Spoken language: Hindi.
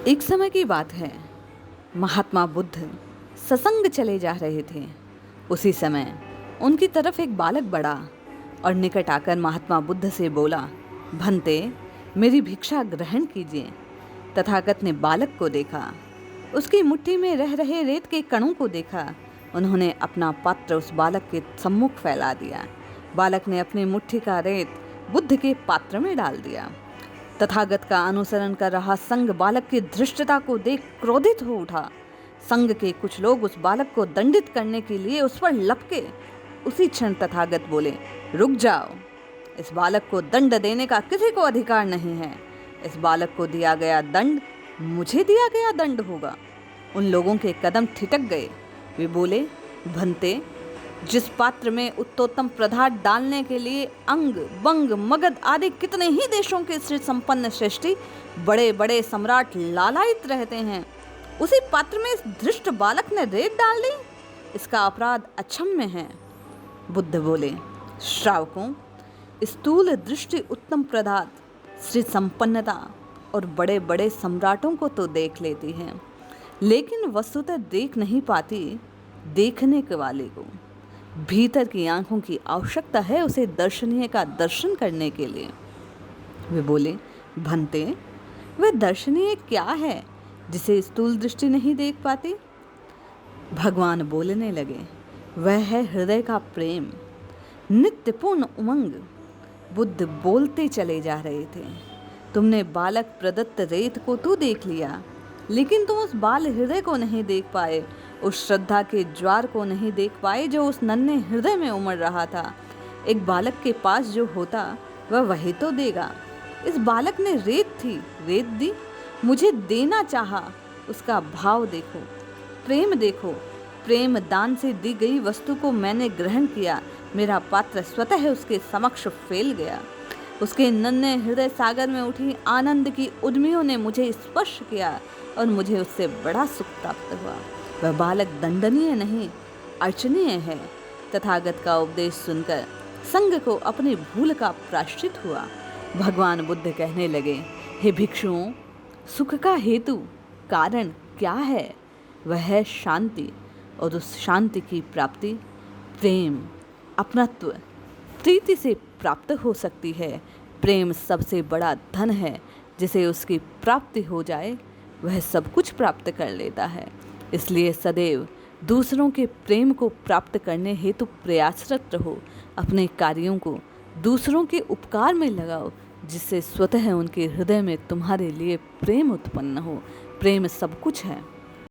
एक समय की बात है। महात्मा बुद्ध सत्संग चले जा रहे थे। उसी समय उनकी तरफ एक बालक बढ़ा और निकट आकर महात्मा बुद्ध से बोला, भंते, मेरी भिक्षा ग्रहण कीजिए। तथागत ने बालक को देखा, उसकी मुट्ठी में रह रहे रेत के कणों को देखा। उन्होंने अपना पात्र उस बालक के सम्मुख फैला दिया। बालक ने अपनी मुट्ठी का रेत बुद्ध के पात्र में डाल दिया। तथागत का अनुसरण कर रहा संघ बालक की धृष्टता को देख क्रोधित हो उठा। संघ के कुछ लोग उस बालक को दंडित करने के लिए उस पर लपके। उसी क्षण तथागत बोले, रुक जाओ, इस बालक को दंड देने का किसी को अधिकार नहीं है। इस बालक को दिया गया दंड मुझे दिया गया दंड होगा। उन लोगों के कदम ठिठक गए। वे बोले, भंते, जिस पात्र में उत्तोत्तम पदार्थ डालने के लिए अंग, बंग, मगध आदि कितने ही देशों के श्री संपन्न श्रेष्ठी बड़े बड़े सम्राट लालायित रहते हैं, उसी पात्र में इस धृष्ट बालक ने रेत डाल दी। इसका अपराध अक्षम्य है। बुद्ध बोले, श्रावकों, स्थूल दृष्टि उत्तम पदार्थ, श्री संपन्नता और बड़े बड़े सम्राटों को तो देख लेती है, लेकिन वस्तुतः देख नहीं पाती देखने के वाले को। भीतर की आंखों की आवश्यकता है उसे दर्शनीय का दर्शन करने के लिए। वे बोले, भंते, वह दर्शनीय क्या है जिसे स्थूल दृष्टि नहीं देख पाती? भगवान बोलने लगे, वह है हृदय का प्रेम, नित्यपूर्ण उमंग। बुद्ध बोलते चले जा रहे थे। तुमने बालक प्रदत्त रेत को तो देख लिया, लेकिन तुम उस बाल हृदय को नहीं देख पाए, उस श्रद्धा के ज्वार को नहीं देख पाए जो उस नन्हे हृदय में उमड़ रहा था। एक बालक के पास जो होता वह वही तो देगा। इस बालक ने रेत दी, मुझे देना चाहा। उसका भाव देखो, प्रेम देखो। प्रेम दान से दी गई वस्तु को मैंने ग्रहण किया। मेरा पात्र स्वतः उसके समक्ष फैल गया। उसके नन्हे हृदय सागर में उठी आनंद की उद्मियों ने मुझे स्पर्श किया और मुझे उससे बड़ा सुख प्राप्त हुआ। वह बालक दंडनीय नहीं, अर्चनीय है। तथागत का उपदेश सुनकर संघ को अपनी भूल का प्रायश्चित हुआ। भगवान बुद्ध कहने लगे, हे भिक्षुओं, सुख का हेतु कारण क्या है? वह है शांति, और उस शांति की प्राप्ति प्रेम, अपनत्व, प्रीति से प्राप्त हो सकती है। प्रेम सबसे बड़ा धन है। जिसे उसकी प्राप्ति हो जाए वह सब कुछ प्राप्त कर लेता है। इसलिए सदैव दूसरों के प्रेम को प्राप्त करने हेतु प्रयासरत रहो। अपने कार्यों को दूसरों के उपकार में लगाओ, जिससे स्वतः उनके हृदय में तुम्हारे लिए प्रेम उत्पन्न हो। प्रेम सब कुछ है।